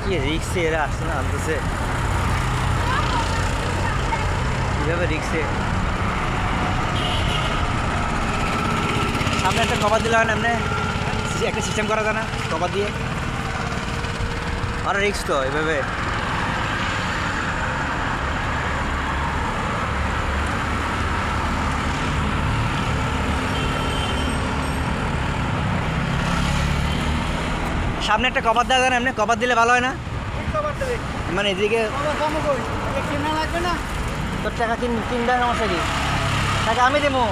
কি রিক্সে এরা আসছে না, আনতেছে কীভাবে রিক্সে। সামনে একটা কভার দিলে হয় না, এমনি একটা সিস্টেম করা যায় না কভার দিয়ে? আর রিক্স তো এভাবে। সামনে একটা কভার দেওয়া যায় না, এমনি কভার দিলে ভালো হয় না? মানে এদিকে তোর টাকা কিনবে সমস্যা কি? টাকা আমি দেবো।